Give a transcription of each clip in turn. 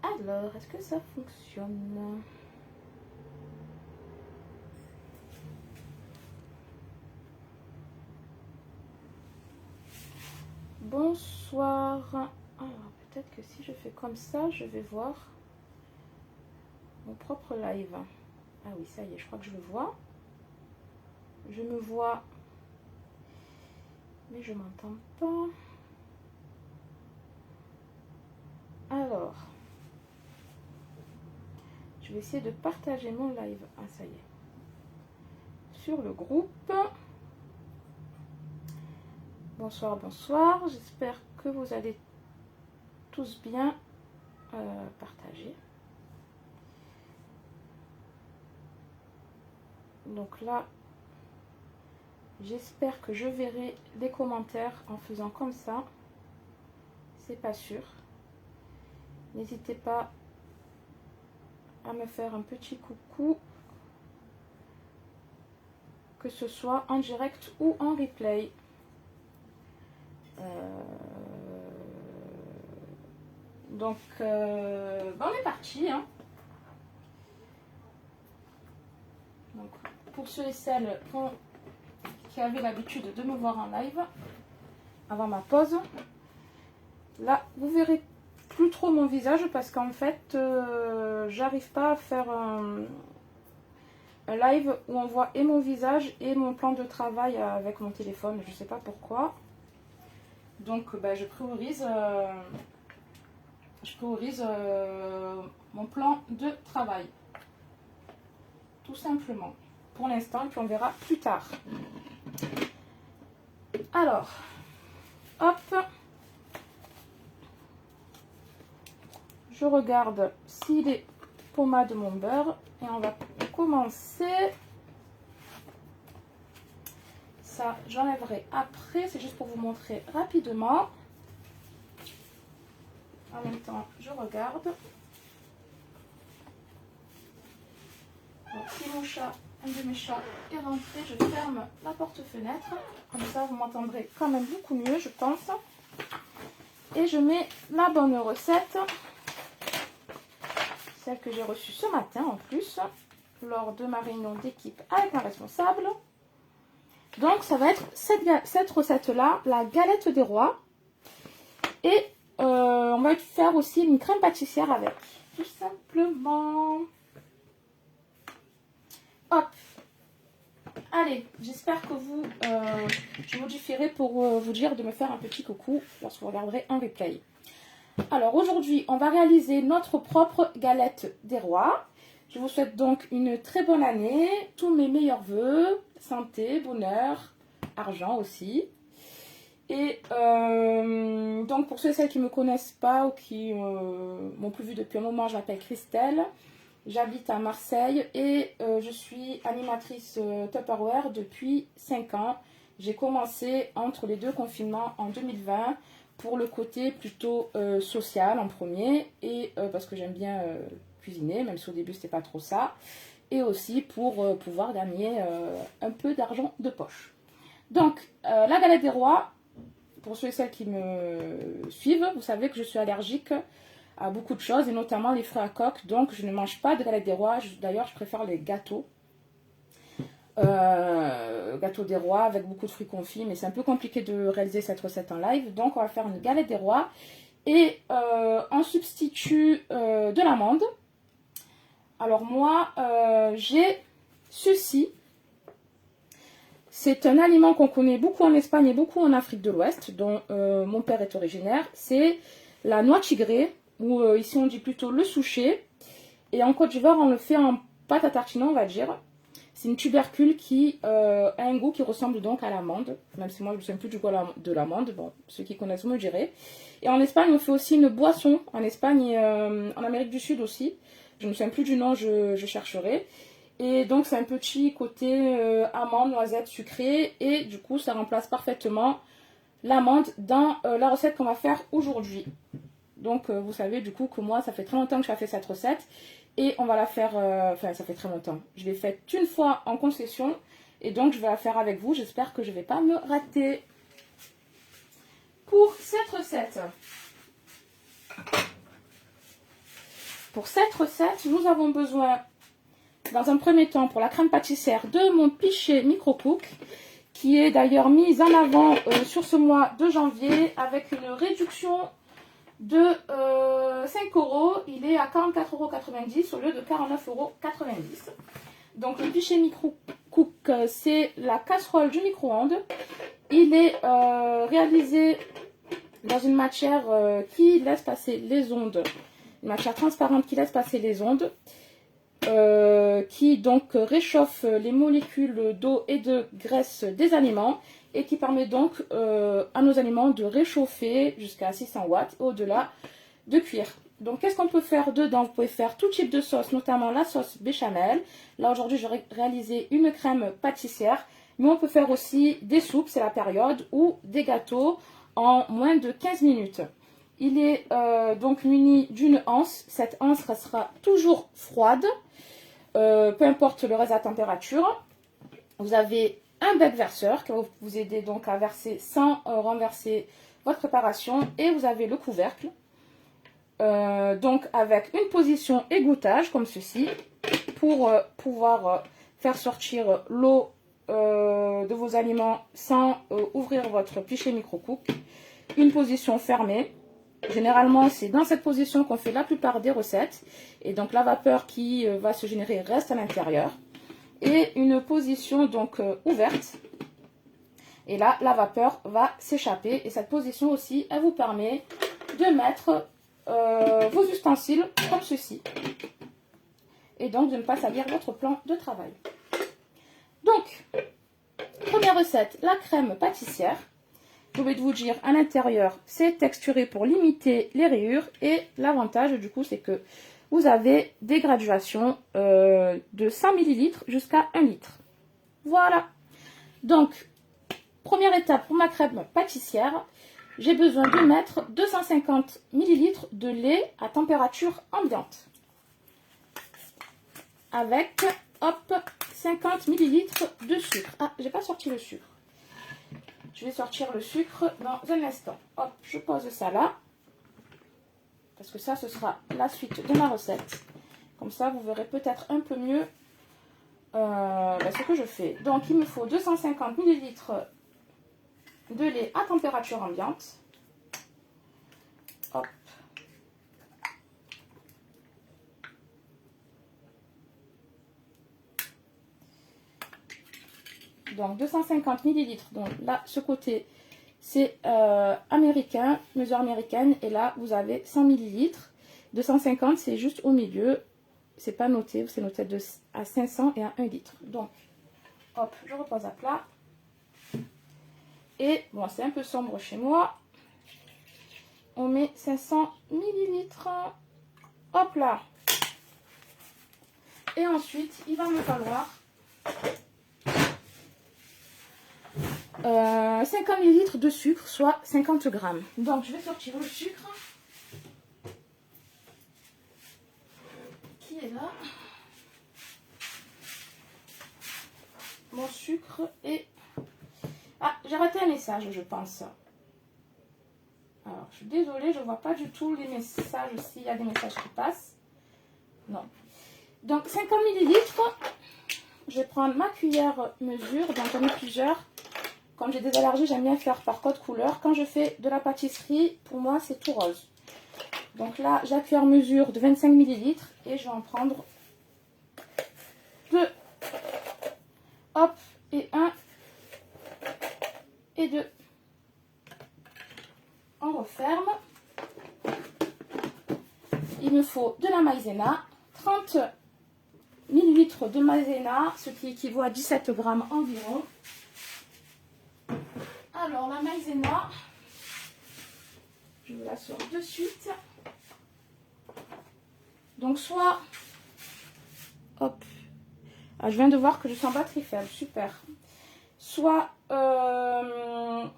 Alors, est-ce que ça fonctionne? Bonsoir. Alors, peut-être que si je fais comme ça, je vais voir mon propre live. Ah oui, ça y est, je crois que je le vois. Je me vois, mais je m'entends pas. Alors, je vais essayer de partager mon live. Ah, ça y est. Sur le groupe. Bonsoir, bonsoir. J'espère que vous allez tous bien partager. Donc là, j'espère que je verrai les commentaires en faisant comme ça. C'est pas sûr. N'hésitez pas à me faire un petit coucou, que ce soit en direct ou en replay. Donc, on est parti. Hein. Donc, pour ceux et celles qui avaient l'habitude de me voir en live avant ma pause, là, vous verrez plus trop mon visage parce qu'en fait, j'arrive pas à faire un live où on voit et mon visage et mon plan de travail avec mon téléphone. Je sais pas pourquoi. Donc, je priorise mon plan de travail. Tout simplement. Pour l'instant, puis on verra plus tard. Alors, hop. Je regarde s'il est pommade mon beurre. Et on va commencer. Ça, j'enlèverai après. C'est juste pour vous montrer rapidement. En même temps, je regarde. Donc, si mon chat, un de mes chats est rentré, je ferme la porte-fenêtre. Comme ça, vous m'entendrez quand même beaucoup mieux, je pense. Et je mets la bonne recette. Celle que j'ai reçue ce matin en plus, lors de ma réunion d'équipe avec un responsable. Donc, ça va être cette recette-là, la galette des rois. Et on va faire aussi une crème pâtissière avec, tout simplement. Hop. Allez, j'espère que je modifierai pour vous dire de me faire un petit coucou lorsque vous regarderez un replay. Alors aujourd'hui, on va réaliser notre propre galette des rois. Je vous souhaite donc une très bonne année, tous mes meilleurs voeux, santé, bonheur, argent aussi. Et donc pour ceux et celles qui ne me connaissent pas ou qui m'ont plus vu depuis un moment, je m'appelle Christelle. J'habite à Marseille et je suis animatrice Tupperware depuis 5 ans. J'ai commencé entre les deux confinements en 2020 pour le côté plutôt social en premier et parce que j'aime bien cuisiner, même si au début c'était pas trop ça. Et aussi pour pouvoir gagner un peu d'argent de poche. Donc la galette des rois, pour ceux et celles qui me suivent, vous savez que je suis allergique à beaucoup de choses, et notamment les fruits à coque. Donc, je ne mange pas de galette des rois. D'ailleurs, je préfère les gâteaux. Gâteau des rois avec beaucoup de fruits confits. Mais c'est un peu compliqué de réaliser cette recette en live. Donc, on va faire une galette des rois. Et en substitut de l'amande. Alors, moi, j'ai ceci. C'est un aliment qu'on connaît beaucoup en Espagne et beaucoup en Afrique de l'Ouest, dont mon père est originaire. C'est la noix tigrée, ou ici on dit plutôt le souchet. Et en Côte d'Ivoire, on le fait en pâte à tartiner, on va dire. C'est une tubercule qui a un goût qui ressemble donc à l'amande, même si moi je ne me souviens plus du goût de l'amande. Bon, ceux qui connaissent me direz. Et en Espagne, on fait aussi une boisson, en Espagne et en Amérique du Sud aussi. Je ne me souviens plus du nom, je chercherai. Et donc c'est un petit côté amande, noisette, sucrée. Et du coup, ça remplace parfaitement l'amande dans la recette qu'on va faire aujourd'hui. Donc vous savez du coup que moi ça fait très longtemps que j'ai fait cette recette et on va la faire, enfin ça fait très longtemps, je l'ai faite une fois en concession et donc je vais la faire avec vous, j'espère que je ne vais pas me rater. Pour cette recette, pour cette recette, nous avons besoin, dans un premier temps, pour la crème pâtissière, de mon Pichet Micro-Cook, qui est d'ailleurs mise en avant sur ce mois de janvier avec une réduction de 5 €. Il est à 44,90 € au lieu de 49,90 €. Donc le Pichet Micro-Cook, c'est la casserole du micro-ondes. Il est réalisé dans une matière qui laisse passer les ondes, une matière transparente qui laisse passer les ondes, qui donc réchauffe les molécules d'eau et de graisse des aliments et qui permet donc à nos aliments de réchauffer jusqu'à 600 watts et au-delà de cuire. Donc qu'est-ce qu'on peut faire dedans? Vous pouvez faire tout type de sauce, notamment la sauce béchamel. Là aujourd'hui j'aurais réalisé une crème pâtissière, mais on peut faire aussi des soupes, c'est la période, ou des gâteaux en moins de 15 minutes. Il est donc muni d'une anse. Cette anse restera toujours froide, peu importe le reste à température. Vous avez un bec verseur qui va vous aider donc à verser sans renverser votre préparation. Et vous avez le couvercle, donc avec une position égouttage comme ceci, pour pouvoir faire sortir l'eau de vos aliments sans ouvrir votre Pichet Micro-Cook. Une position fermée. Généralement, c'est dans cette position qu'on fait la plupart des recettes. Et donc, la vapeur qui va se générer reste à l'intérieur. Et une position donc ouverte. Et là, la vapeur va s'échapper. Et cette position aussi, elle vous permet de mettre vos ustensiles comme ceci. Et donc, de ne pas salir votre plan de travail. Donc, première recette, la crème pâtissière. Je vais vous dire, à l'intérieur, c'est texturé pour limiter les rayures. Et l'avantage, du coup, c'est que vous avez des graduations de 100 ml jusqu'à 1 litre. Voilà. Donc, première étape pour ma crème pâtissière, j'ai besoin de mettre 250 ml de lait à température ambiante. Avec, hop, 50 ml de sucre. Ah, j'ai pas sorti le sucre. Je vais sortir le sucre dans un instant. Hop, je pose ça là. Parce que ça, ce sera la suite de ma recette. Comme ça, vous verrez peut-être un peu mieux ce que je fais. Donc, il me faut 250 ml de lait à température ambiante. Hop. Donc 250 ml. Donc là, ce côté, c'est américain, mesure américaine. Et là, vous avez 100 ml. 250, c'est juste au milieu. C'est pas noté, c'est noté à 500 et à 1 litre. Donc, hop, je repose à plat. Et bon, c'est un peu sombre chez moi. On met 500 ml. Hop là. Et ensuite, il va me falloir 50 ml de sucre, soit 50 grammes. Donc, je vais sortir le sucre qui est là. Mon sucre est... Ah, j'ai raté un message, je pense. Alors, je suis désolée, je ne vois pas du tout les messages, s'il y a des messages qui passent. Non. Donc, 50 ml. Je vais prendre ma cuillère mesure, donc j'en ai plusieurs. Comme j'ai des allergies, j'aime bien faire par code couleur. Quand je fais de la pâtisserie, pour moi, c'est tout rose. Donc là, j'ai la cuillère mesure de 25 ml et je vais en prendre 2. Hop, et 1 et 2. On referme. Il me faut de la maïzena, 30 ml de maïzena, ce qui équivaut à 17 grammes environ. Alors, la maïzena, je vous la sors de suite. Donc, soit... Hop. Ah, je viens de voir que je suis en batterie faible. Super. Soit... Ah,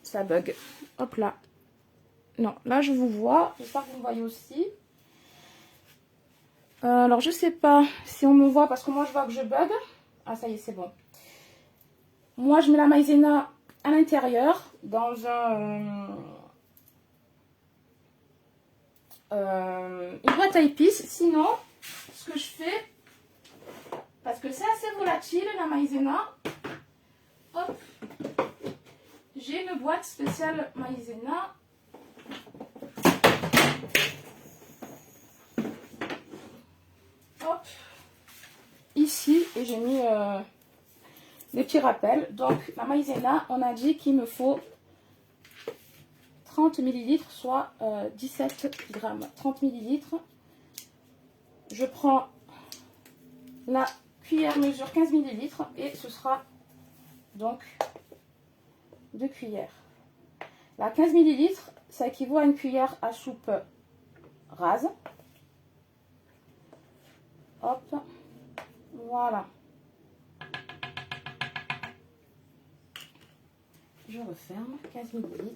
ça bug. Hop là. Non, là, je vous vois. J'espère que vous me voyez aussi. Alors, je sais pas si on me voit parce que moi, je vois que je bug. Ah, ça y est, c'est bon. Moi, je mets la maïzena à l'intérieur dans un une boîte à épices. Sinon, ce que je fais, parce que c'est assez volatile la maïzena, hop, j'ai une boîte spéciale maïzena. Hop, ici, et j'ai mis des petits rappels. Donc la maïzena, on a dit qu'il me faut 30 ml, soit 17 grammes. 30 ml. Je prends la cuillère mesure 15 ml et ce sera donc 2 cuillères. La 15 ml, ça équivaut à une cuillère à soupe rase. Hop, voilà. Je referme, 15 ml.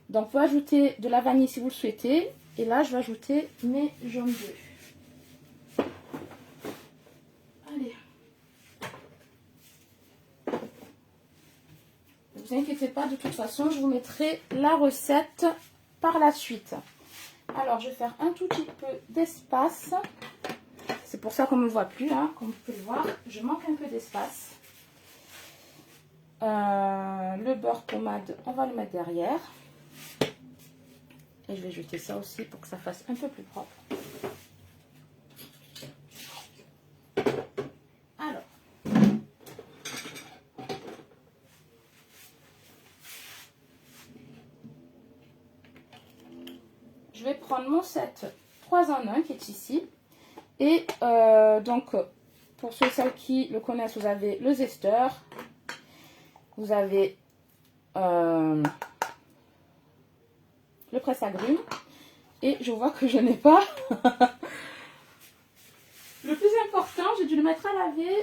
Donc, vous pouvez ajouter de la vanille si vous le souhaitez. Et là, je vais ajouter mes jaunes d'œufs. Allez. Ne vous inquiétez pas, de toute façon, je vous mettrai la recette par la suite. Alors, je vais faire un tout petit peu d'espace. C'est pour ça qu'on ne me voit plus, hein, comme vous pouvez le voir. Je manque un peu d'espace. Le beurre pommade, on va le mettre derrière. Et je vais jeter ça aussi pour que ça fasse un peu plus propre. Alors, je vais prendre mon set 3 en 1 qui est ici. Et donc, pour ceux et celles qui le connaissent, vous avez le zester. Vous avez le presse-agrumes. Et je vois que je n'ai pas. Le plus important, j'ai dû le mettre à laver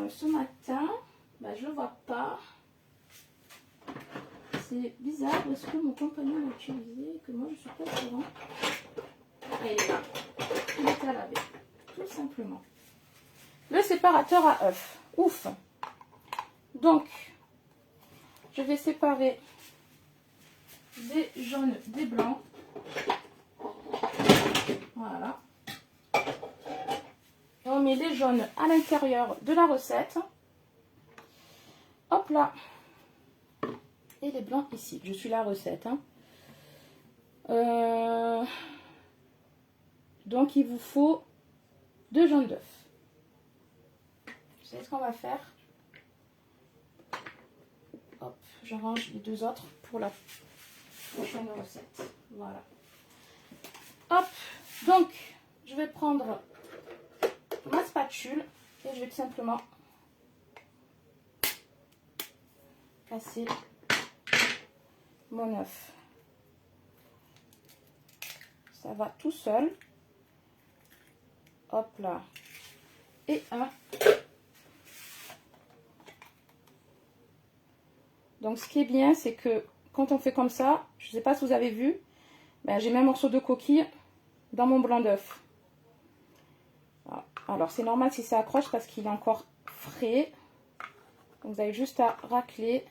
ce matin. Bah, je ne le vois pas. C'est bizarre parce que mon compagnon l'a utilisé et que moi je ne suis pas au courant. Et il est là. Il est à laver. Tout simplement. Le séparateur à œufs. Ouf. Donc, je vais séparer des jaunes des blancs. Voilà. Et on met les jaunes à l'intérieur de la recette. Hop là. Et les blancs ici. Je suis la recette. Hein. Donc, il vous faut 2 jaunes d'œufs. Vous savez ce qu'on va faire? Hop, je range les 2 autres pour la prochaine recette. Voilà. Hop, donc, je vais prendre ma spatule et je vais tout simplement casser mon œuf. Ça va tout seul. Hop là. Et un. Donc ce qui est bien, c'est que quand on fait comme ça, je ne sais pas si vous avez vu, ben, j'ai mis un morceau de coquille dans mon blanc d'œuf. Alors c'est normal si ça accroche parce qu'il est encore frais. Donc, vous avez juste à racler.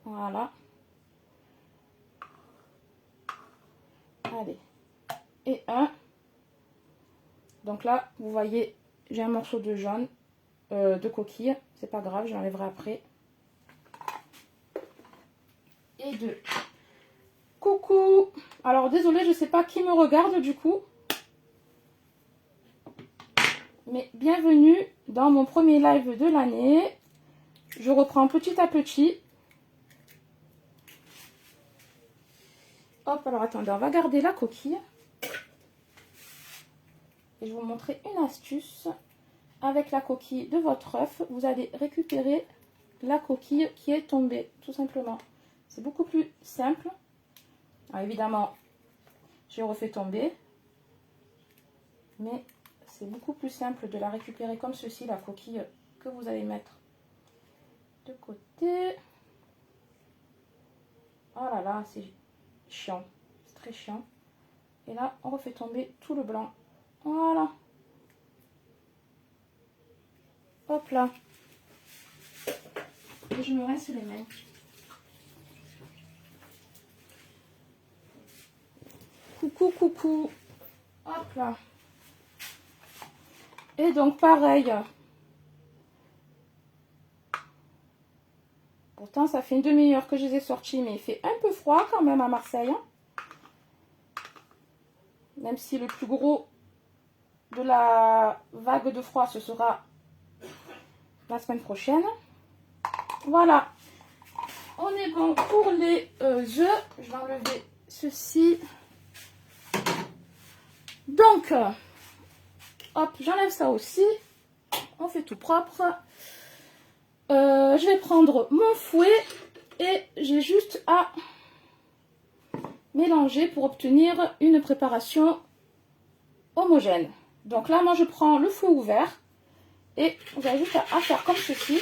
Voilà. Allez. Et un. Donc là, vous voyez, j'ai un morceau de jaune, de coquille. C'est pas grave, je l'enlèverai après. Et 2. Coucou. Alors, désolée, je sais pas qui me regarde du coup. Mais bienvenue dans mon premier live de l'année. Je reprends petit à petit. Hop, alors attendez, on va garder la coquille. Et je vais vous montrer une astuce. Avec la coquille de votre œuf, vous allez récupérer la coquille qui est tombée, tout simplement. C'est beaucoup plus simple. Alors, évidemment, j'ai refait tomber. Mais c'est beaucoup plus simple de la récupérer comme ceci, la coquille que vous allez mettre de côté. Oh là là, c'est chiant. C'est très chiant. Et là, on refait tomber tout le blanc. Voilà. Hop là. Et je me rince les mains. coucou, coucou. Hop là. Et donc pareil. Pourtant ça fait une demi-heure que je les ai sortis, mais il fait un peu froid quand même à Marseille. Hein. Même si le plus gros de la vague de froid, ce sera la semaine prochaine. Voilà. On est bon pour les œufs. Je vais enlever ceci. Donc, hop, j'enlève ça aussi. On fait tout propre. Je vais prendre mon fouet et j'ai juste à mélanger pour obtenir une préparation homogène. Donc là, moi, je prends le fouet ouvert et vous avez juste à faire comme ceci.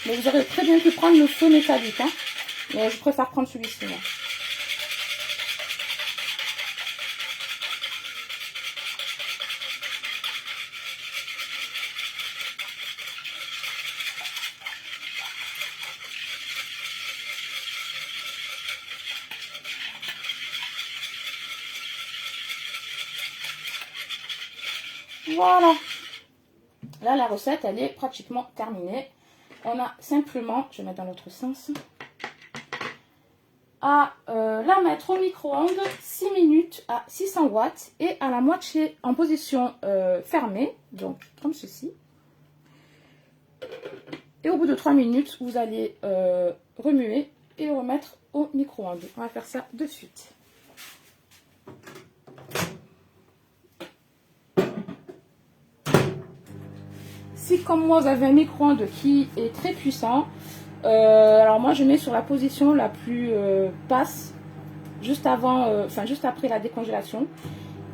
Mais vous aurez très bien pu prendre le fouet métallique, hein. Mais je préfère prendre celui-ci. Voilà. Là, la recette, elle est pratiquement terminée. On a simplement, je vais mettre dans l'autre sens, à la mettre au micro-ondes 6 minutes à 600 watts et à la moitié en position fermée, donc comme ceci. Et au bout de 3 minutes, vous allez remuer et remettre au micro-ondes. On va faire ça de suite. Si comme moi vous avez un micro-ondes qui est très puissant, alors moi je mets sur la position la plus basse, juste avant, juste après la décongélation,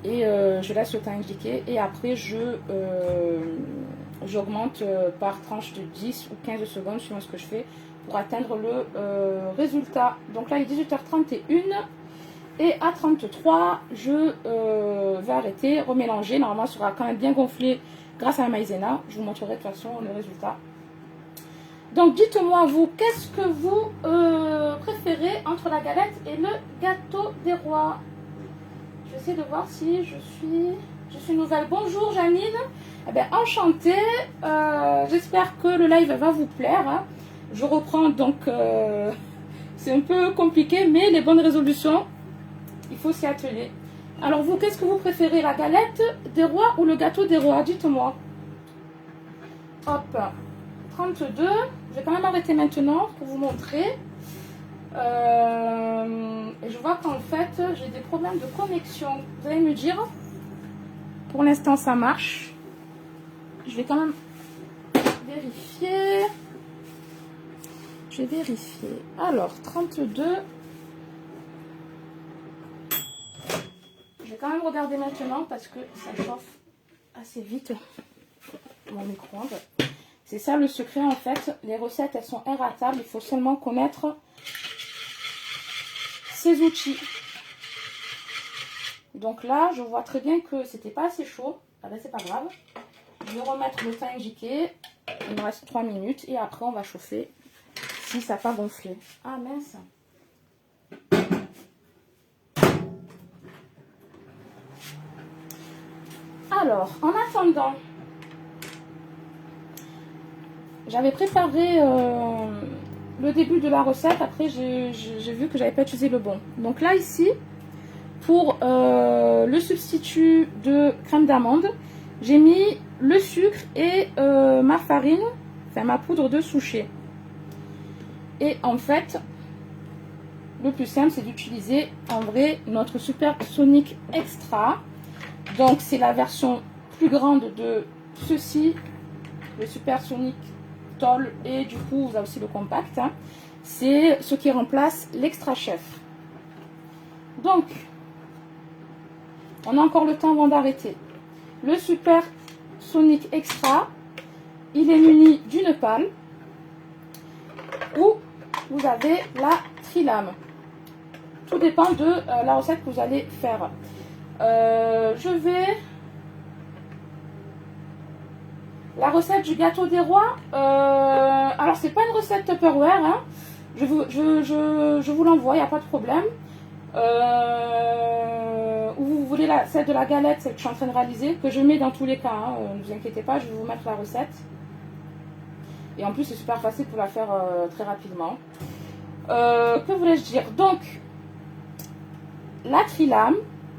et je laisse le temps indiqué, et après j'augmente par tranche de 10 ou 15 secondes suivant ce que je fais pour atteindre le résultat. Donc là il est 18h31 et à 33 je vais arrêter, remélanger. Normalement ça sera quand même bien gonflé grâce à la maïzena. Je vous montrerai de toute façon le résultat. Donc dites-moi vous, qu'est-ce que vous préférez entre la galette et le gâteau des rois? Je vais essayer de voir si je suis nouvelle. Bonjour Janine, eh bien, enchantée. J'espère que le live va vous plaire. Hein. Je reprends donc, c'est un peu compliqué, mais les bonnes résolutions, il faut s'y atteler. Alors vous, qu'est-ce que vous préférez, la galette des rois ou le gâteau des rois? Dites-moi. Hop, 32. Je vais quand même arrêter maintenant pour vous montrer. Et je vois qu'en fait, j'ai des problèmes de connexion. Vous allez me dire. Pour l'instant, ça marche. Je vais quand même vérifier. Je vais vérifier. Alors, 32. Je vais quand même regarder maintenant parce que ça chauffe assez vite mon micro-ondes. C'est ça le secret en fait. Les recettes, elles sont irratables. Il faut seulement connaître ces outils. Donc là, je vois très bien que c'était pas assez chaud. Ah ben, c'est pas grave. Je vais remettre le temps indiqué. Il me reste 3 minutes et après on va chauffer si ça n'a pas gonflé. Ah mince. Alors, en attendant, j'avais préparé le début de la recette. Après, j'ai vu que j'avais pas utilisé le bon. Donc là, ici, pour le substitut de crème d'amande, j'ai mis le sucre et ma farine, enfin ma poudre de souchet. Et en fait, le plus simple, c'est d'utiliser en vrai notre Supersonic Extra. Donc, c'est la version plus grande de ceci, le Supersonic Tall, et du coup, vous avez aussi le compact. Hein. C'est ce qui remplace l'Extra Chef. Donc, on a encore le temps avant d'arrêter. Le Supersonic Extra, il est muni d'une pale où vous avez la trilame. Tout dépend de la recette que vous allez faire. Je vais... La recette du gâteau des rois, alors c'est pas une recette Tupperware, hein. Je vous l'envoie, il n'y a pas de problème. Ou vous voulez celle de la galette, celle que je suis en train de réaliser, que je mets dans tous les cas, hein, ne vous inquiétez pas, je vais vous mettre la recette. Et en plus, c'est super facile pour la faire très rapidement. Que voulais-je dire? Donc, la trilame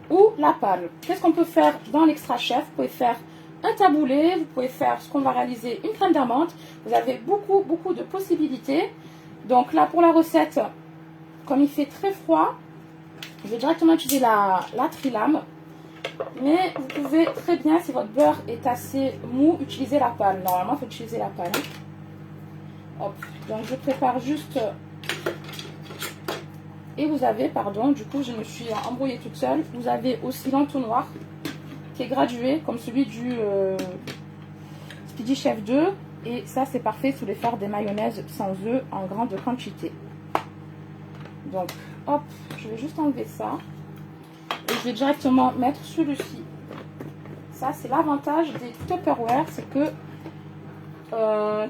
ou la pâle. Qu'est-ce qu'on peut faire dans l'extra chef? Vous pouvez faire un taboulé, vous pouvez faire ce qu'on va réaliser, une crème d'amande. Vous avez beaucoup de possibilités. Donc là, pour la recette, comme il fait très froid, je vais directement utiliser la trilame. Mais vous pouvez très bien, si votre beurre est assez mou, utiliser la pâle. Normalement, il faut utiliser la pâle. Hop. Donc, je prépare juste... Et vous avez, pardon, du coup, je me suis embrouillée toute seule. Vous avez aussi l'entonnoir qui est gradué, comme celui du Speedy Chef 2. Et ça, c'est parfait si vous voulez faire des mayonnaises sans œufs en grande quantité. Donc, hop, je vais juste enlever ça. Et je vais directement mettre celui-ci. Ça, c'est l'avantage des Tupperware, c'est que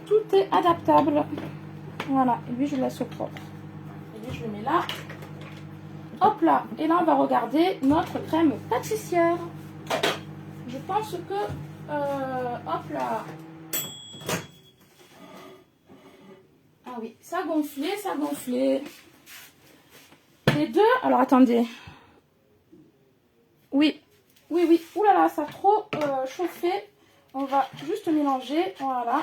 tout est adaptable. Voilà, et lui, je le laisse au propre. Et lui, je le mets là. Hop là, et là, on va regarder notre crème pâtissière. Je pense que, hop là. Ah oui, ça gonflait, ça gonflait. Les deux, alors attendez. Oui, oui, oui. Ouh là là, ça a trop chauffé. On va juste mélanger, voilà.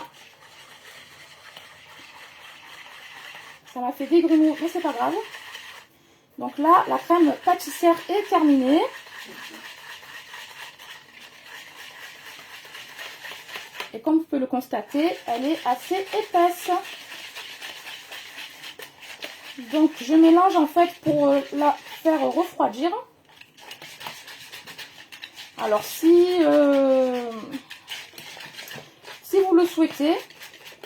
Ça m'a fait des grumeaux, mais c'est pas grave. Donc là, la crème pâtissière est terminée. Et comme vous pouvez le constater, elle est assez épaisse. Donc je mélange en fait pour la faire refroidir. Alors si vous le souhaitez,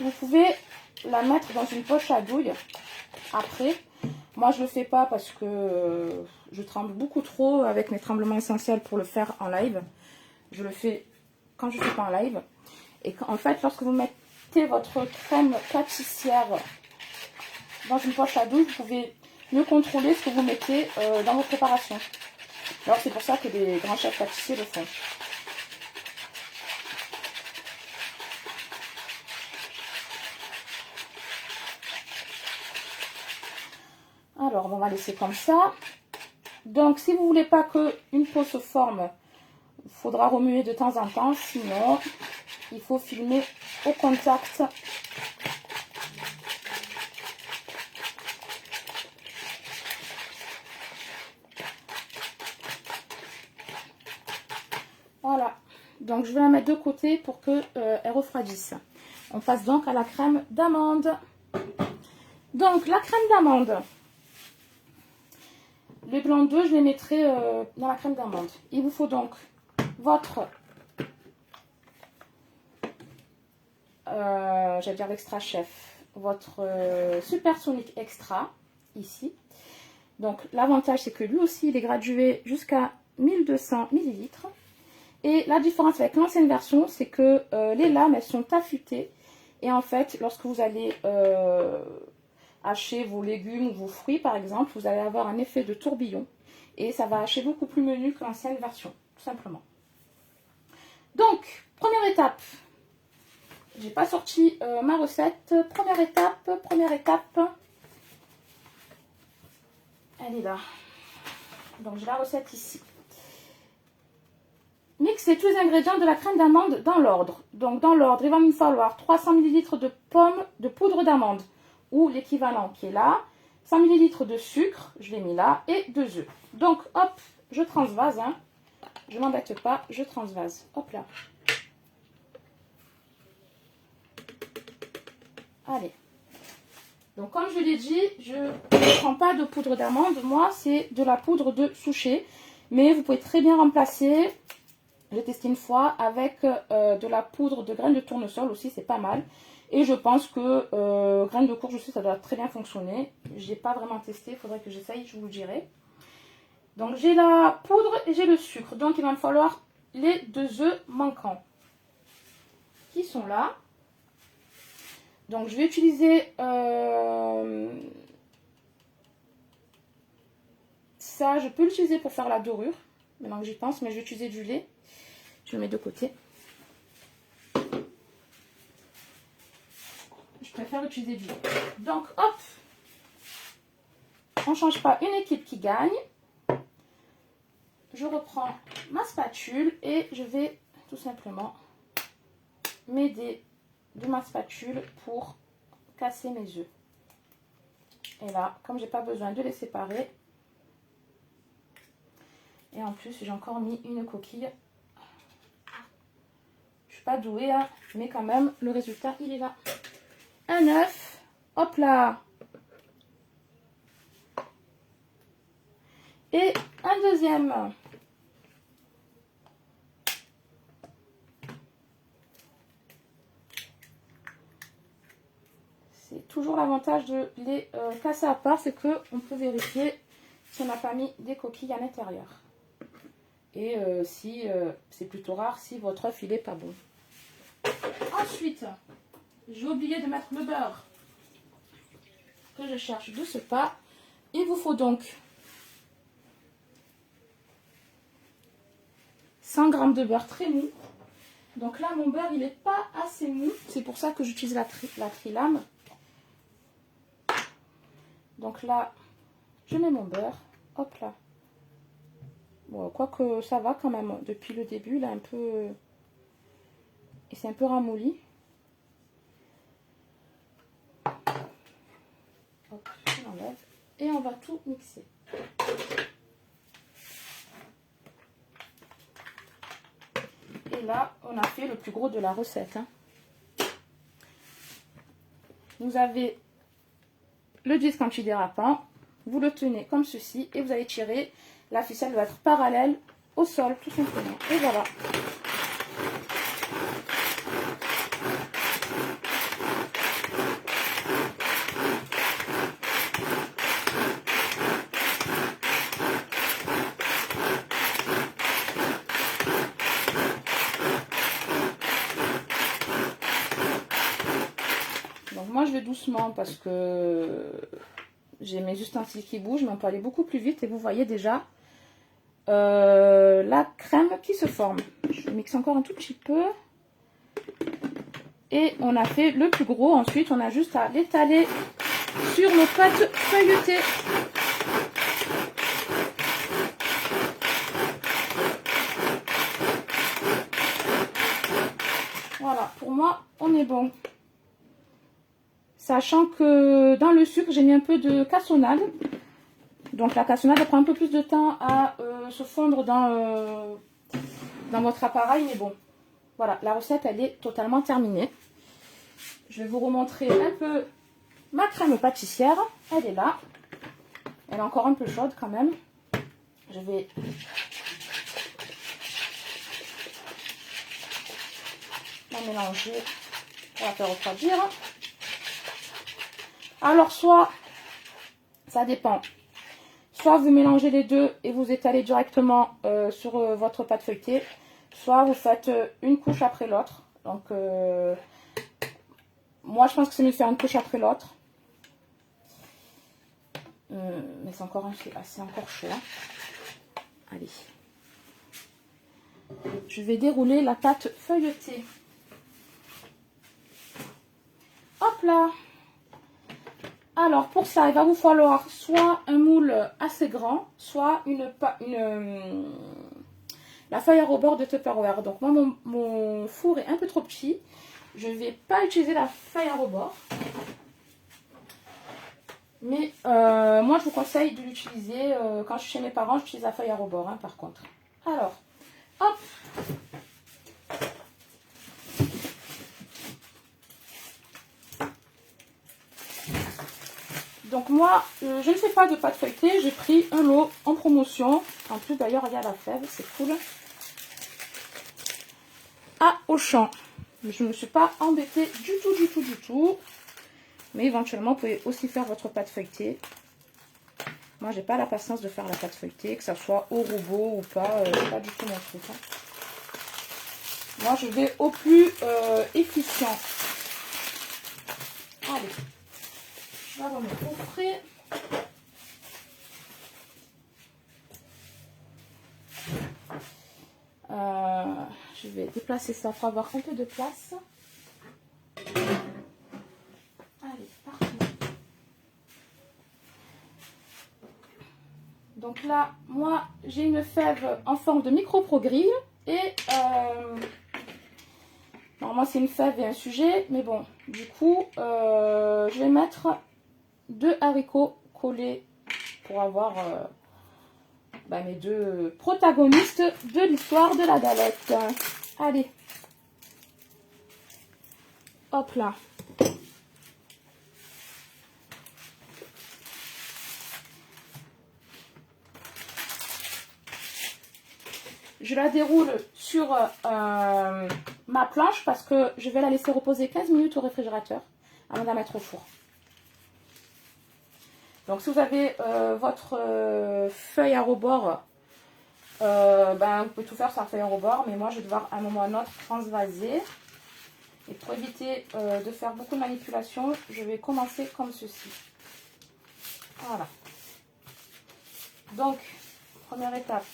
vous pouvez la mettre dans une poche à douille après. Moi je le fais pas parce que je tremble beaucoup trop avec mes tremblements essentiels pour le faire en live. Je le fais quand je ne fais pas en live. Et en fait, lorsque vous mettez votre crème pâtissière dans une poche à douille, vous pouvez mieux contrôler ce que vous mettez dans vos préparations. Alors c'est pour ça que les grands chefs pâtissiers le font. Alors on va laisser comme ça. Donc si vous ne voulez pas qu'une peau se forme, il faudra remuer de temps en temps. Sinon, il faut filmer au contact. Voilà, donc je vais la mettre de côté pour qu'elle refroidisse. On passe donc à la crème d'amande. Donc la crème d'amande, les blancs d'œufs, je les mettrai dans la crème d'amande. Il vous faut donc votre, j'allais dire l'extra chef, votre supersonique extra, ici. Donc l'avantage c'est que lui aussi il est gradué jusqu'à 1200 ml. Et la différence avec l'ancienne version, c'est que les lames, elles sont affûtées. Et en fait, lorsque vous allez hacher vos légumes ou vos fruits, par exemple, vous allez avoir un effet de tourbillon. Et ça va hacher beaucoup plus menu que l'ancienne version, tout simplement. Donc, première étape. J'ai pas sorti ma recette. Première étape. Elle est là. Donc, j'ai la recette ici. Mixez tous les ingrédients de la crème d'amande dans l'ordre. Donc dans l'ordre, il va me falloir 300 ml de poudre d'amande ou l'équivalent qui est là, 100 ml de sucre, je l'ai mis là, et 2 œufs. Donc hop, je transvase, hein. Je m'embête pas, je transvase. Hop là. Allez. Donc comme je l'ai dit, je ne prends pas de poudre d'amande, moi c'est de la poudre de Souchet. Mais vous pouvez très bien remplacer... J'ai testé une fois avec de la poudre de graines de tournesol aussi, c'est pas mal. Et je pense que graines de courge aussi, ça doit très bien fonctionner. Je n'ai pas vraiment testé, il faudrait que j'essaye, je vous le dirai. Donc j'ai la poudre et j'ai le sucre. Donc il va me falloir les 2 œufs manquants qui sont là. Donc je vais utiliser ça, je peux l'utiliser pour faire la dorure. Maintenant que j'y pense, mais je vais utiliser du lait. Je le mets de côté. Je préfère utiliser du lait. Donc, hop, on ne change pas une équipe qui gagne. Je reprends ma spatule et je vais tout simplement m'aider de ma spatule pour casser mes œufs. Et là, comme j'ai pas besoin de les séparer, et en plus j'ai encore mis une coquille. Je suis pas douée, hein, mais quand même le résultat il est là. Un œuf, hop là. Et un deuxième. C'est toujours l'avantage de les casser à part, c'est qu'on peut vérifier si on n'a pas mis des coquilles à l'intérieur. Et si c'est plutôt rare si votre œuf il est pas bon. Ensuite, j'ai oublié de mettre le beurre que je cherche de ce pas. Il vous faut donc 100 g de beurre très mou. Donc là, mon beurre il n'est pas assez mou. C'est pour ça que j'utilise la trilame. Donc là, je mets mon beurre. Hop là. Bon, quoique ça va quand même. Depuis le début, là, un peu... Et c'est un peu ramolli. Hop, je l'enlève. Et on va tout mixer. Et là, on a fait le plus gros de la recette. Hein. Vous avez le disque antidérapant. Vous le tenez comme ceci et vous allez tirer. La ficelle va être parallèle au sol, tout simplement. Et voilà. Donc moi je vais doucement parce que j'ai mes ustensiles qui bougent, mais on peut aller beaucoup plus vite et vous voyez déjà la crème qui se forme. Je mixe encore un tout petit peu. Et on a fait le plus gros. Ensuite, on a juste à l'étaler sur nos pâtes feuilletées. Voilà, pour moi, on est bon. Sachant que dans le sucre, j'ai mis un peu de cassonade. Donc la cassonade, elle prend un peu plus de temps à se fondre dans votre appareil. Mais bon, voilà, la recette, elle est totalement terminée. Je vais vous remontrer un peu ma crème pâtissière. Elle est là. Elle est encore un peu chaude quand même. Je vais la mélanger pour la faire refroidir. Alors soit, ça dépend. Soit vous mélangez les deux et vous étalez directement sur votre pâte feuilletée. Soit vous faites une couche après l'autre. Donc, moi je pense que c'est mieux de faire une couche après l'autre. Mais c'est encore chaud. Hein. Allez. Je vais dérouler la pâte feuilletée. Hop là. Alors pour ça, il va vous falloir soit un moule assez grand, soit la feuille à rebord de Tupperware. Donc moi, mon four est un peu trop petit. Je ne vais pas utiliser la feuille à rebord. Mais moi, je vous conseille de l'utiliser. Quand je suis chez mes parents, j'utilise la feuille à rebord, hein, par contre. Alors, hop. Donc moi, je ne fais pas de pâte feuilletée. J'ai pris un lot en promotion. En plus, d'ailleurs, il y a la fève, c'est cool. À Auchan. Je ne me suis pas embêtée du tout. Mais éventuellement, vous pouvez aussi faire votre pâte feuilletée. Moi, j'ai pas la patience de faire la pâte feuilletée, que ça soit au robot ou pas. C'est pas du tout mon truc. Hein. Moi, je vais au plus efficient. Allez. Je vais remettre au frais. je vais déplacer ça pour avoir un peu de place. Allez, partout. Donc là, moi, j'ai une fève en forme de micro-pro-grill. Et normalement, c'est une fève et un sujet. Mais bon, du coup, je vais mettre 2 haricots collés pour avoir mes 2 protagonistes de l'histoire de la galette. Allez. Hop là. Je la déroule sur ma planche parce que je vais la laisser reposer 15 minutes au réfrigérateur avant de la mettre au four. Donc si vous avez votre feuille à rebord, vous pouvez tout faire sur la feuille à rebord, mais moi je vais devoir à un moment ou à un autre transvaser. Et pour éviter de faire beaucoup de manipulations, je vais commencer comme ceci. Voilà. Donc, première étape.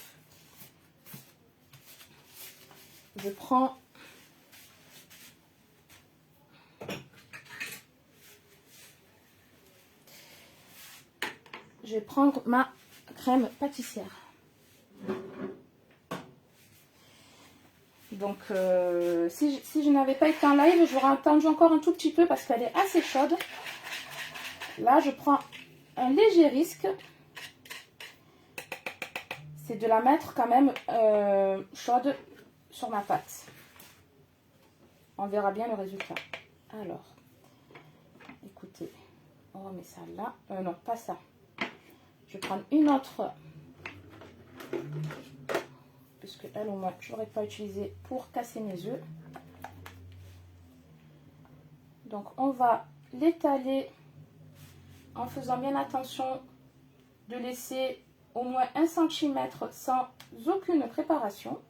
Je prends je vais prendre ma crème pâtissière. Donc, si je n'avais pas été en live, j'aurais attendu encore un tout petit peu parce qu'elle est assez chaude. Là, je prends un léger risque. C'est de la mettre quand même chaude sur ma pâte. On verra bien le résultat. Alors, écoutez, on remet ça là. Non, pas ça. Je vais prendre une autre, puisque elle au moins je n'aurais pas utilisé pour casser mes œufs. Donc on va l'étaler en faisant bien attention de laisser au moins 1 cm sans aucune préparation.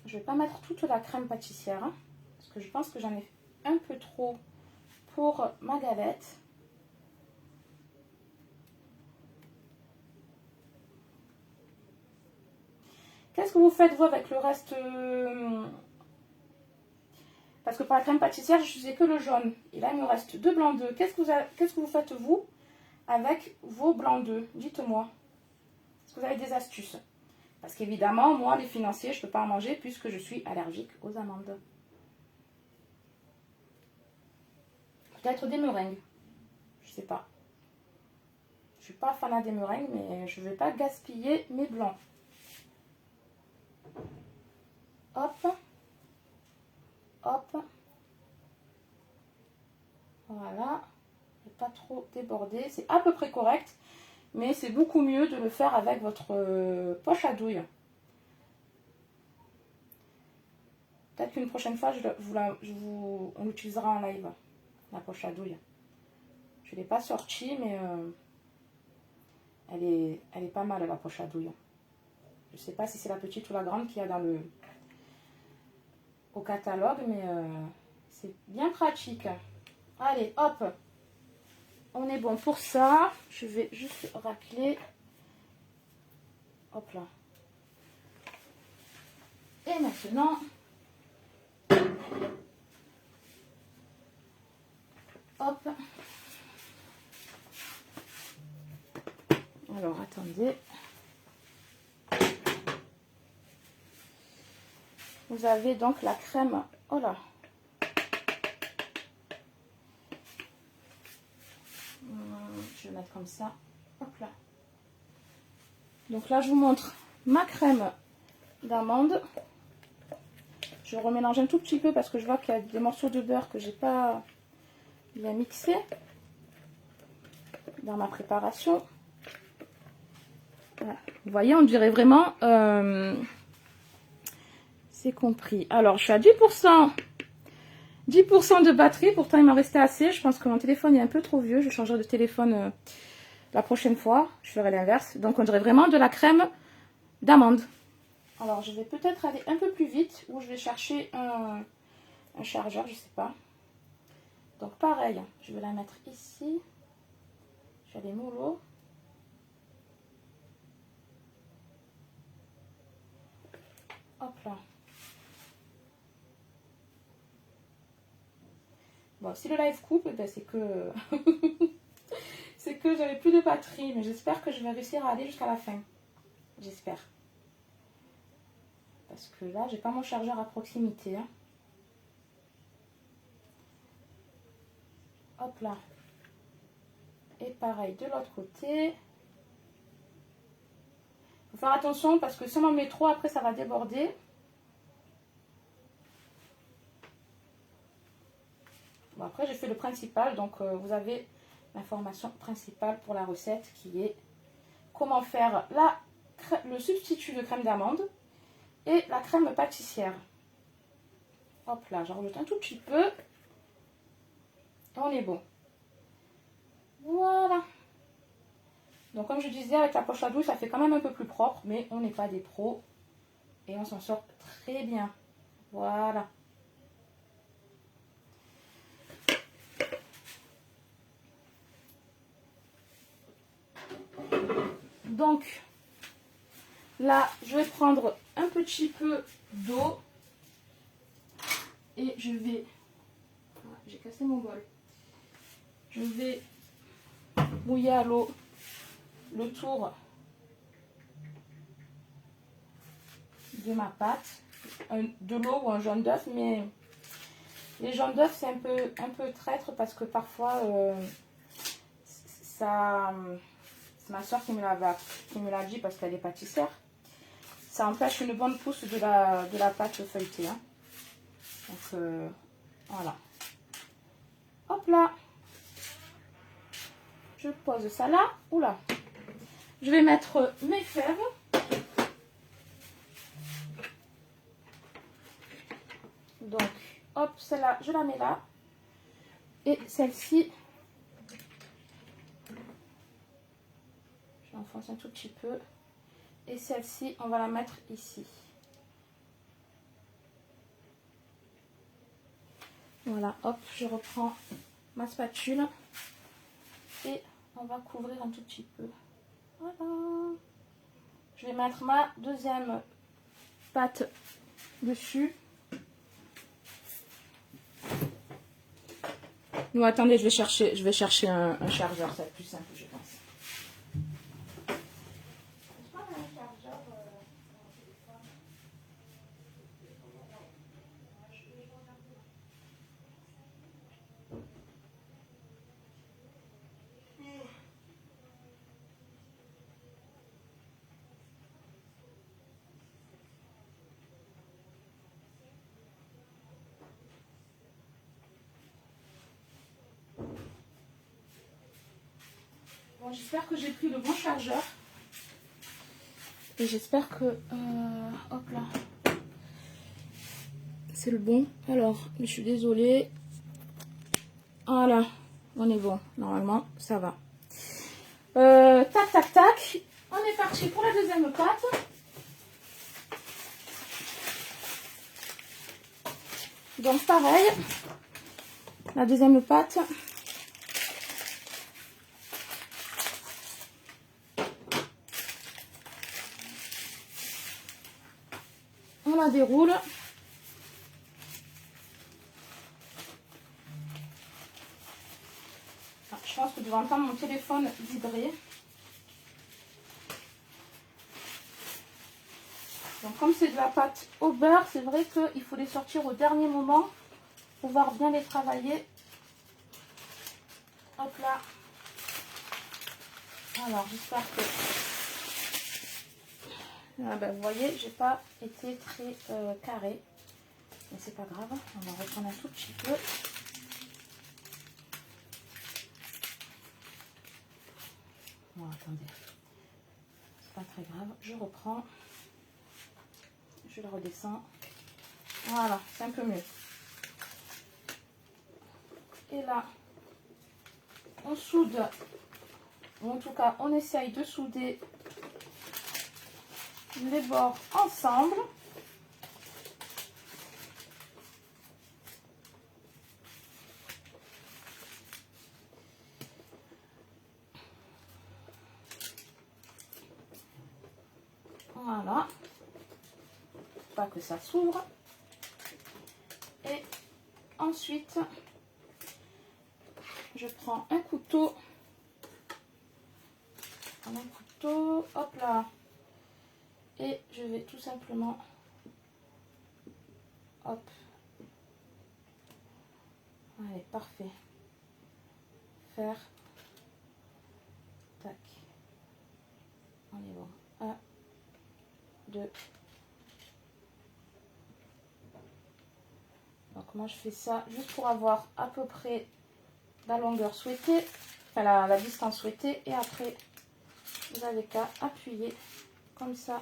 Je ne vais pas mettre toute la crème pâtissière, hein, parce que je pense que j'en ai un peu trop pour ma galette. Qu'est-ce que vous faites vous avec le reste Parce que pour la crème pâtissière, je faisais que le jaune. Et là, il me reste 2 blancs d'œufs. Qu'est-ce que vous faites vous avec vos blancs d'œufs? Dites-moi. Est-ce que vous avez des astuces? Parce qu'évidemment, moi, les financiers, je ne peux pas en manger puisque je suis allergique aux amandes. Peut-être des meringues. Je ne sais pas. Je ne suis pas fanat des meringues, mais je ne vais pas gaspiller mes blancs. Hop. Hop. Voilà. Pas trop déborder. C'est à peu près correct. Mais c'est beaucoup mieux de le faire avec votre poche à douille. Peut-être qu'une prochaine fois, on l'utilisera en live, la poche à douille. Je ne l'ai pas sortie, mais elle est pas mal, la poche à douille. Je ne sais pas si c'est la petite ou la grande qu'il y a au catalogue, mais c'est bien pratique. Allez, hop, on est bon pour ça. Je vais juste racler. Hop là. Et maintenant, hop. Alors, attendez. Vous avez donc la crème. Oh là. Je vais mettre comme ça. Hop là. Donc là, je vous montre ma crème d'amande. Je remélange un tout petit peu parce que je vois qu'il y a des morceaux de beurre que j'ai pas bien mixé dans ma préparation. Voilà. Vous voyez, on dirait vraiment c'est compris. Alors, je suis à 10%. 10% de batterie, pourtant il m'en restait assez. Je pense que mon téléphone est un peu trop vieux. Je changerai de téléphone la prochaine fois. Je ferai l'inverse. Donc on dirait vraiment de la crème d'amande. Alors, je vais peut-être aller un peu plus vite ou je vais chercher un chargeur, je sais pas. Donc, pareil, je vais la mettre ici. Je vais aller mollo. Hop là. Bon, si le live coupe, ben c'est que c'est que j'avais plus de batterie, mais j'espère que je vais réussir à aller jusqu'à la fin. J'espère. Parce que là, j'ai pas mon chargeur à proximité. Hein. Hop là. Et pareil, de l'autre côté. Faut faire attention parce que si on en met trop, après ça va déborder. Bon, après, j'ai fait le principal, donc vous avez l'information principale pour la recette qui est comment faire le substitut de crème d'amande et la crème pâtissière. Hop là, j'en rajoute un tout petit peu. Et on est bon. Voilà. Donc comme je disais, avec la poche à douille, ça fait quand même un peu plus propre, mais on n'est pas des pros. Et on s'en sort très bien. Voilà. Donc, là, je vais prendre un petit peu d'eau. Et je vais... Ah, j'ai cassé mon bol. Je vais mouiller à l'eau le tour de ma pâte. De l'eau ou un jaune d'œuf, mais les jaunes d'œuf, c'est un peu traître parce que parfois, ça... C'est ma soeur qui me l'a dit parce qu'elle est pâtissière. Ça empêche une bonne pousse de la pâte feuilletée. Hein. Donc, voilà. Hop là. Je pose ça là. Oula. Je vais mettre mes fèves. Donc, hop, celle-là, je la mets là. Et celle-ci, j'enfonce un tout petit peu. Et celle-ci, on va la mettre ici. Voilà, hop, je reprends ma spatule. Et on va couvrir un tout petit peu. Voilà. Je vais mettre ma deuxième pâte dessus. Non, attendez, je vais chercher un chargeur, ça va être plus simple, je pense. Bon, j'espère que j'ai pris le bon chargeur. Et j'espère que... hop là. C'est le bon. Alors, je suis désolée. Voilà. On est bon. Normalement, ça va. Tac, tac, tac. On est parti pour la deuxième pâte. Donc, pareil. La deuxième pâte. On la déroule. Ah, je pense que tu vas entendre mon téléphone vibrer. Donc comme c'est de la pâte au beurre, c'est vrai qu'il faut les sortir au dernier moment pour pouvoir bien les travailler. Hop là. Alors j'espère que... Ah ben, vous voyez, j'ai pas été très carré. Mais c'est pas grave, on va reprendre un tout petit peu. Bon, attendez. C'est pas très grave, je reprends. Je le redescends. Voilà, c'est un peu mieux. Et là, on soude, ou en tout cas, on essaye de souder les bords ensemble. Voilà. Pas que ça s'ouvre. Et ensuite, je prends un couteau. Hop là. Et je vais tout simplement, hop. Allez, parfait. Faire. Tac. On est bon. 1, 2. Donc moi je fais ça juste pour avoir à peu près la longueur souhaitée, enfin la distance souhaitée, et après vous avez qu'à appuyer comme ça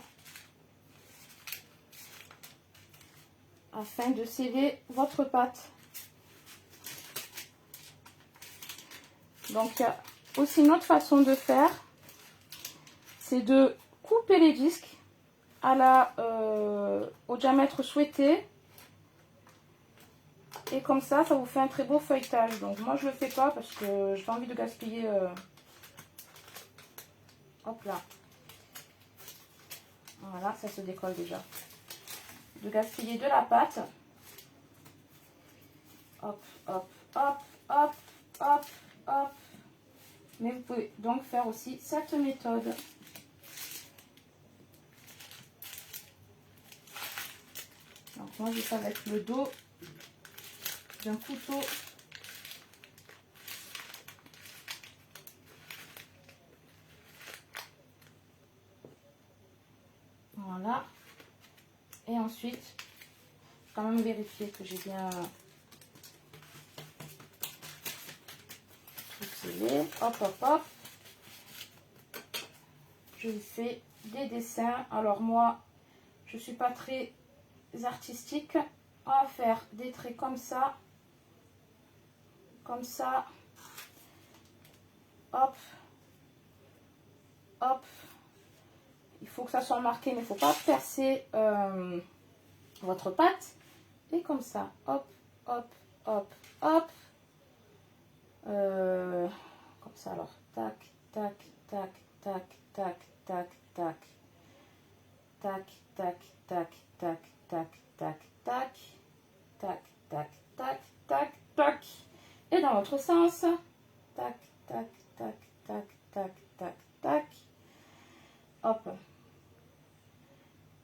afin de sceller votre pâte. Donc il y a aussi une autre façon de faire, c'est de couper les disques à au diamètre souhaité. Et comme ça vous fait un très beau feuilletage. Donc moi je le fais pas parce que j'ai pas envie de gaspiller. Hop là. Voilà, ça se décolle déjà. De gaspiller de la pâte. Hop, hop, hop, hop, hop, hop. Mais vous pouvez donc faire aussi cette méthode. Donc moi je fais avec le dos d'un couteau. Voilà. Et ensuite, quand même vérifier que j'ai bien tout scellé. Hop, hop, hop. Je fais des dessins. Alors moi, je suis pas très artistique. On va faire des traits comme ça. Comme ça. Hop. Hop. Il faut que ça soit marqué, mais il ne faut pas percer votre pâte. Et comme ça. Hop, hop, hop, hop. Comme ça alors. Tac, tac, tac, tac, tac, tac, tac. Tac, tac, tac, tac, tac, tac, tac. Tac, tac, tac, tac, tac. Et dans l'autre sens. Tac, tac, tac, tac, tac, tac, tac. Hop.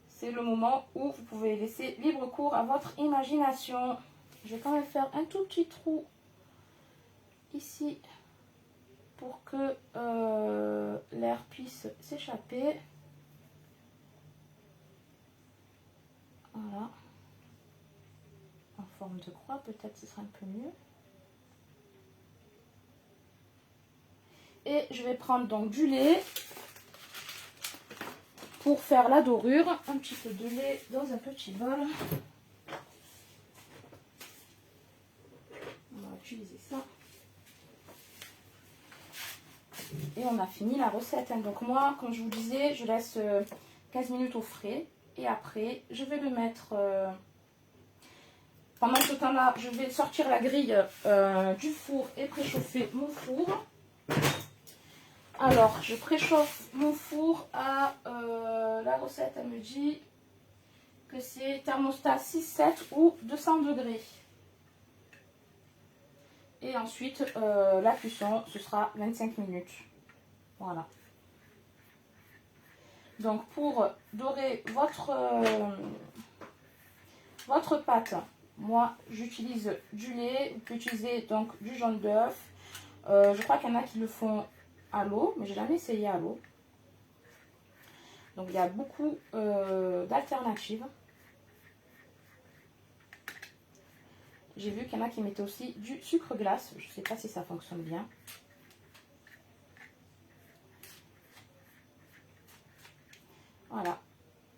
C'est le moment où vous pouvez laisser libre cours à votre imagination. Je vais quand même faire un tout petit trou ici pour que l'air puisse s'échapper. Voilà. En forme de croix, peut-être ce sera un peu mieux. Et je vais prendre donc du lait pour faire la dorure. Un petit peu de lait dans un petit bol. On va utiliser ça. Et on a fini la recette. Donc moi, comme je vous disais, je laisse 15 minutes au frais. Et après, je vais le mettre... pendant ce temps-là, je vais sortir la grille du four et préchauffer mon four. Alors, je préchauffe mon four à... la recette, elle me dit que c'est thermostat 6-7 ou 200 degrés. Et ensuite, la cuisson, ce sera 25 minutes. Voilà. Donc, pour dorer votre pâte, moi, j'utilise du lait. Vous pouvez utiliser donc du jaune d'œuf. Je crois qu'il y en a qui le font à l'eau, mais j'ai jamais essayé à l'eau. Donc, il y a beaucoup d'alternatives. J'ai vu qu'il y en a qui mettaient aussi du sucre glace. Je ne sais pas si ça fonctionne bien. Voilà.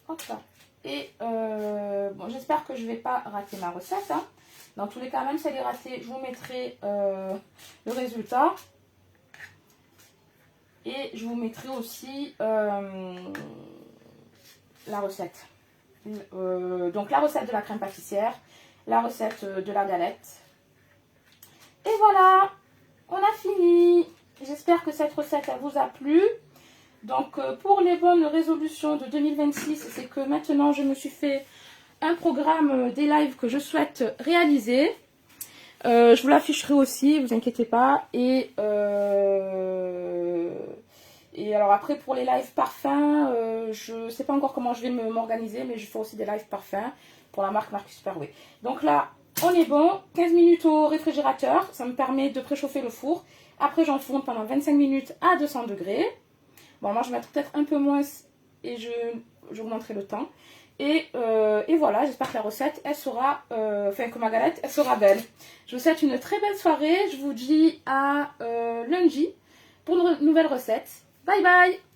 Hop là. Et bon, j'espère que je ne vais pas rater ma recette. Hein. Dans tous les cas, même si elle est ratée, je vous mettrai le résultat. Et je vous mettrai aussi la recette. Donc la recette de la crème pâtissière, la recette de la galette. Et voilà, on a fini. J'espère que cette recette elle vous a plu. Donc pour les bonnes résolutions de 2026, c'est que maintenant je me suis fait un programme des lives que je souhaite réaliser. Je vous l'afficherai aussi, vous inquiétez pas. Et alors après pour les lives parfums, je ne sais pas encore comment je vais m'organiser, mais je fais aussi des lives parfums pour la marque Marcus Superway. Donc là, on est bon, 15 minutes au réfrigérateur, ça me permet de préchauffer le four. Après j'enfourne pendant 25 minutes à 200 degrés. Bon, moi je vais mettre peut-être un peu moins et j'augmenterai le temps. Et voilà, j'espère que la recette, elle sera, que ma galette, elle sera belle. Je vous souhaite une très belle soirée. Je vous dis à lundi pour une nouvelle recette. Bye bye!